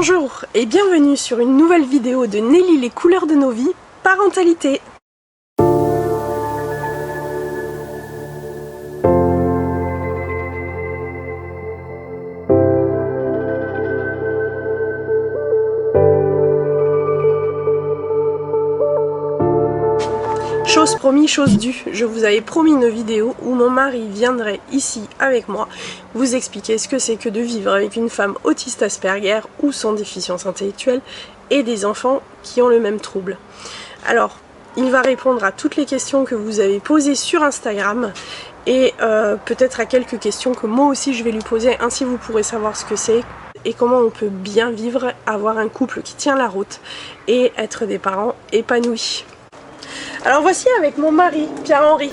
Bonjour et bienvenue sur une nouvelle vidéo de Nelly les couleurs de nos vies, parentalité. Chose promis, chose due, je vous avais promis une vidéo où mon mari viendrait ici avec moi vous expliquer ce que c'est que de vivre avec une femme autiste Asperger ou sans déficience intellectuelle et des enfants qui ont le même trouble. Alors, il va répondre à toutes les questions que vous avez posées sur Instagram et peut-être à quelques questions que moi aussi je vais lui poser, ainsi vous pourrez savoir ce que c'est et comment on peut bien vivre, avoir un couple qui tient la route et être des parents épanouis. Alors voici avec mon mari, Pierre-Henri.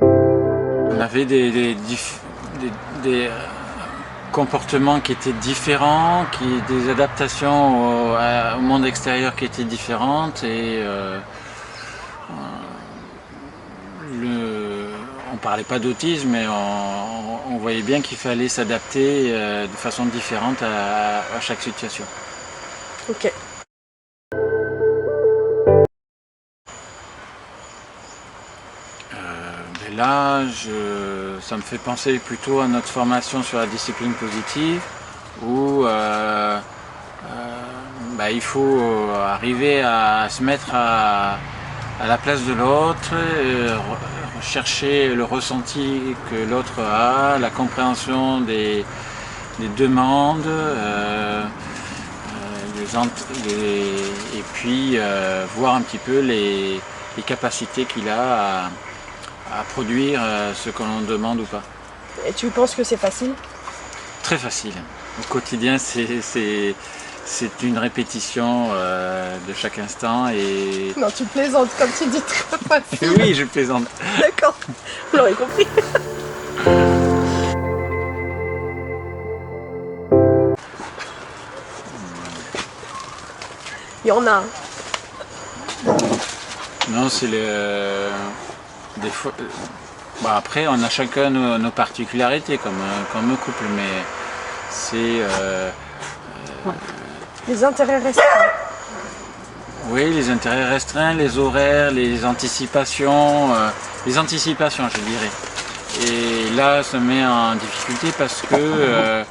On avait des comportements qui étaient différents, des adaptations au monde extérieur qui étaient différentes et on parlait pas d'autisme, mais on voyait bien qu'il fallait s'adapter de façon différente à chaque situation. Ok. Là, ça me fait penser plutôt à notre formation sur la discipline positive, où il faut arriver à se mettre à la place de l'autre, rechercher le ressenti que l'autre a, la compréhension des demandes, et puis voir un petit peu les capacités qu'il a à produire ce que l'on demande ou pas. Et tu penses que c'est facile? Très facile. Au quotidien, c'est une répétition de chaque instant et... Non, tu plaisantes comme tu dis, très facile. Oui, je plaisante. D'accord, vous l'aurez compris. Il y en a un. Non, c'est des fois... après, on a chacun nos particularités comme couple, mais c'est... Les intérêts restreints. Oui, les intérêts restreints, les horaires, les anticipations, je dirais. Et là, ça met en difficulté parce que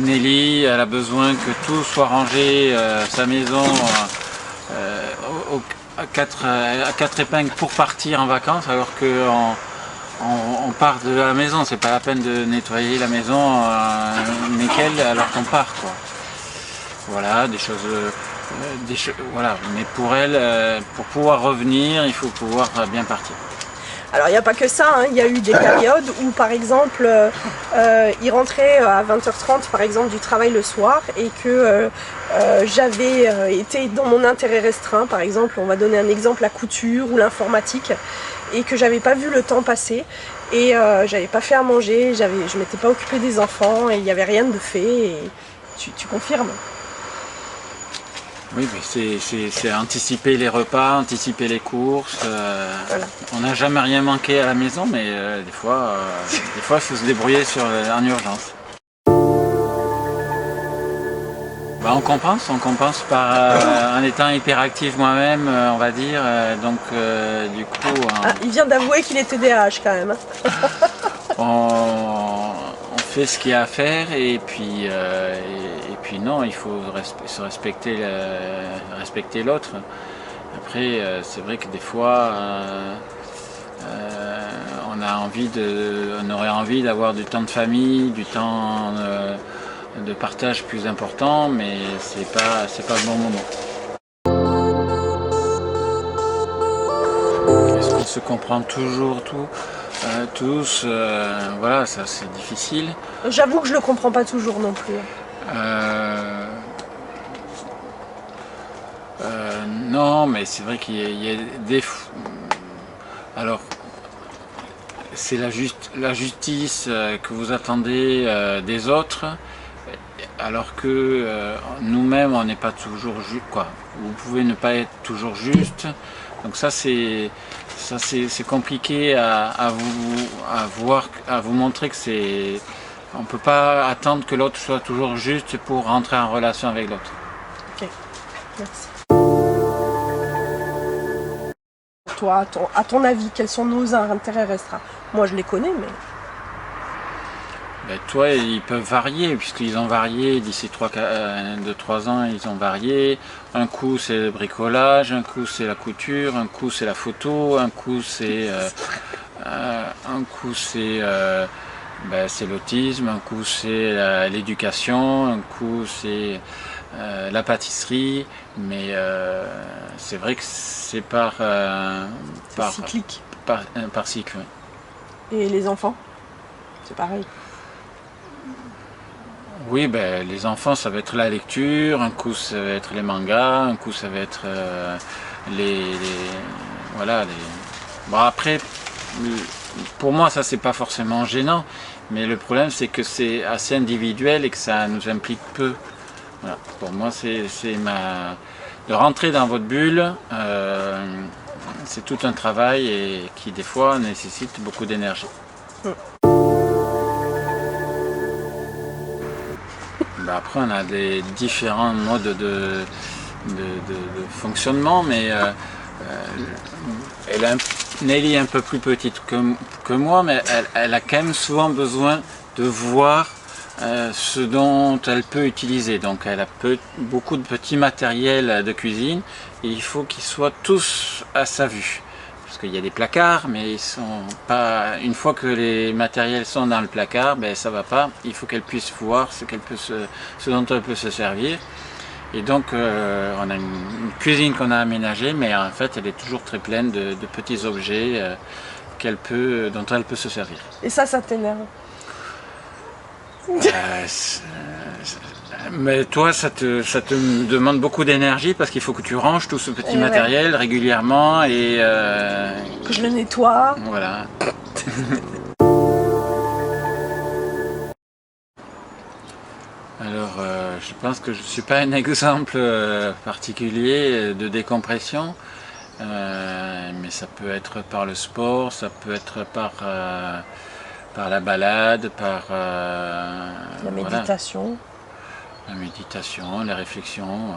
Nelly, elle a besoin que tout soit rangé, sa maison à quatre épingles pour partir en vacances, alors qu'on on part de la maison, c'est pas la peine de nettoyer la maison nickel alors qu'on part, quoi. Voilà, des choses, voilà. Mais pour elle, pour pouvoir revenir, il faut pouvoir bien partir. Alors il n'y a pas que ça, hein. Il y a eu des périodes où par exemple il rentrait à 20h30 par exemple du travail le soir et que j'avais été dans mon intérêt restreint, par exemple on va donner un exemple, la couture ou l'informatique, et que j'avais pas vu le temps passer et j'avais pas fait à manger, je m'étais pas occupée des enfants et il n'y avait rien de fait, et tu confirmes? Oui, mais c'est anticiper les repas, anticiper les courses. Voilà. On n'a jamais rien manqué à la maison, mais des fois, il faut se débrouiller en urgence. On compense en étant hyperactif moi-même, on va dire. Donc, du coup... il vient d'avouer qu'il est TDAH quand même. On fait ce qu'il y a à faire et puis non, il faut se respecter l'autre. Après, c'est vrai que des fois, on aurait envie d'avoir du temps de famille, du temps de partage plus important, mais c'est pas le bon moment. Est-ce qu'on se comprend toujours tous, voilà, ça c'est difficile. J'avoue que je le comprends pas toujours non plus. Non, mais c'est vrai qu'il y a des... Alors, c'est la justice que vous attendez des autres, alors que nous-mêmes, on n'est pas toujours juste, quoi. Vous pouvez ne pas être toujours juste. Donc ça, c'est ça c'est compliqué à vous montrer que c'est... On ne peut pas attendre que l'autre soit toujours juste pour rentrer en relation avec l'autre. Ok, merci. Toi, à ton avis, quels sont nos intérêts restreints? Moi, je les connais, mais... Ben, toi, ils peuvent varier, puisqu'ils ont varié d'ici 2-3 ans, ils ont varié. Un coup, c'est le bricolage, un coup, c'est la couture, un coup, c'est la photo, un coup, c'est c'est l'autisme, un coup, c'est l'éducation, un coup, c'est la pâtisserie. Mais c'est vrai que c'est par cyclique. Par cycle. Oui. Et les enfants, c'est pareil. Oui, ben, les enfants, ça va être la lecture, un coup ça va être les mangas, un coup ça va être voilà, Bon, après, pour moi, ça c'est pas forcément gênant, mais le problème c'est que c'est assez individuel et que ça nous implique peu. Voilà. Pour moi, de rentrer dans votre bulle, c'est tout un travail et qui des fois nécessite beaucoup d'énergie. Après, on a des différents modes de fonctionnement, mais Nelly est un peu plus petite que moi, mais elle a quand même souvent besoin de voir ce dont elle peut utiliser. Donc elle a beaucoup de petits matériels de cuisine et il faut qu'ils soient tous à sa vue. Parce qu'il y a des placards, mais ils sont pas. Une fois que les matériels sont dans le placard, ben ça va pas. Il faut qu'elle puisse voir ce dont elle peut se servir. Et donc on a une cuisine qu'on a aménagée, mais en fait elle est toujours très pleine de petits objets dont elle peut se servir. Et ça t'énerve? Mais toi, ça te demande beaucoup d'énergie parce qu'il faut que tu ranges tout ce petit matériel régulièrement et que je le nettoie. Voilà. Alors, je pense que je ne suis pas un exemple particulier de décompression, mais ça peut être par le sport, ça peut être par la balade, par la méditation. Voilà. La méditation, les réflexions.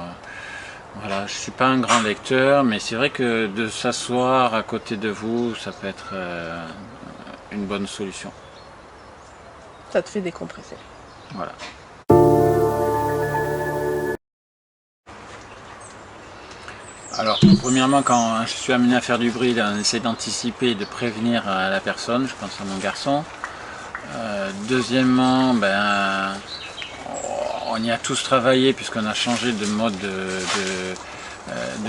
Voilà, je ne suis pas un grand lecteur, mais c'est vrai que de s'asseoir à côté de vous, ça peut être une bonne solution. Ça te fait décompresser. Voilà. Alors, premièrement, quand je suis amené à faire du bruit, on essaie d'anticiper et de prévenir la personne, je pense à mon garçon. Deuxièmement, on y a tous travaillé puisqu'on a changé de mode de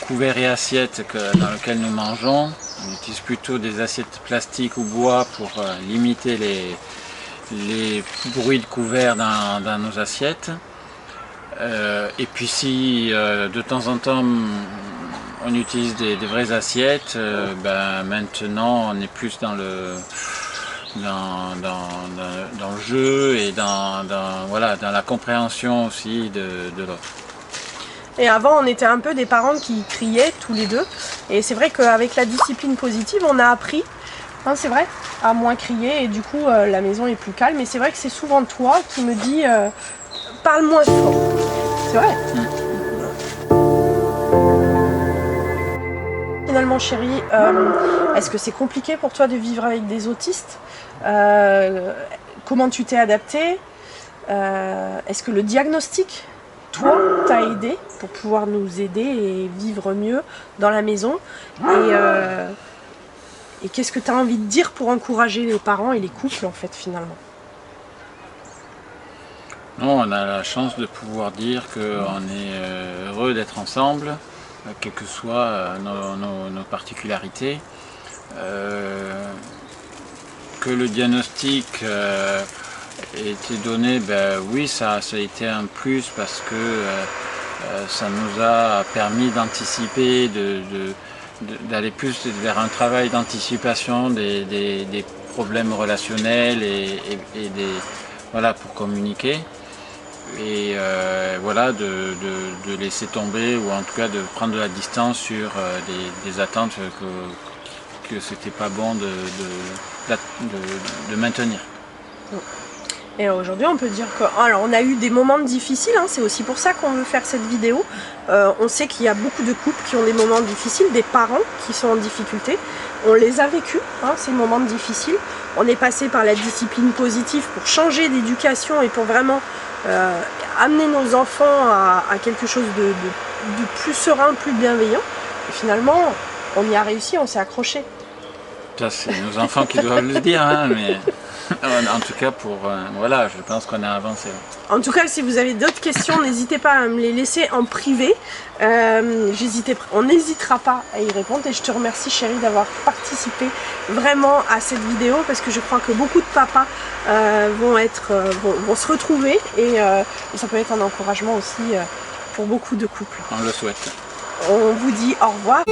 couvert et assiette dans lequel nous mangeons. On utilise plutôt des assiettes plastiques ou bois pour limiter les bruits de couvert dans nos assiettes. Et puis si de temps en temps on utilise des vraies assiettes, maintenant on est plus dans le jeu et dans la compréhension aussi de l'autre. Et avant, on était un peu des parents qui criaient tous les deux. Et c'est vrai qu'avec la discipline positive, on a appris, hein, c'est vrai, à moins crier. Et du coup, la maison est plus calme. Et c'est vrai que c'est souvent toi qui me dis parle moins fort. C'est vrai. Finalement, chérie, est-ce que c'est compliqué pour toi de vivre avec des autistes? Comment tu t'es adaptée? Est-ce que le diagnostic, toi, t'a aidé pour pouvoir nous aider et vivre mieux dans la maison? Et qu'est-ce que tu as envie de dire pour encourager les parents et les couples, en fait, finalement? Non, on a la chance de pouvoir dire qu'on est heureux d'être ensemble, quelles que soient nos particularités. Que le diagnostic ait été donné, oui, ça a été un plus parce que ça nous a permis d'anticiper, d'aller plus vers un travail d'anticipation des problèmes relationnels et pour communiquer. Et de laisser tomber ou en tout cas de prendre de la distance sur des attentes que c'était pas bon de maintenir. Et aujourd'hui, on peut dire que, alors, on a eu des moments difficiles, hein, c'est aussi pour ça qu'on veut faire cette vidéo. On sait qu'il y a beaucoup de couples qui ont des moments difficiles, des parents qui sont en difficulté. On les a vécus, hein, ces moments difficiles. On est passé par la discipline positive pour changer d'éducation et pour vraiment amener nos enfants à quelque chose de plus serein, plus bienveillant. Et finalement, on y a réussi, on s'est accroché. Ça, c'est nos enfants qui doivent le dire, hein, mais en tout cas, voilà, je pense qu'on a avancé. En tout cas, si vous avez d'autres questions, n'hésitez pas à me les laisser en privé. On n'hésitera pas à y répondre. Et je te remercie, chérie, d'avoir participé vraiment à cette vidéo, parce que je crois que beaucoup de papas vont se retrouver et ça peut être un encouragement aussi pour beaucoup de couples. On le souhaite. On vous dit au revoir.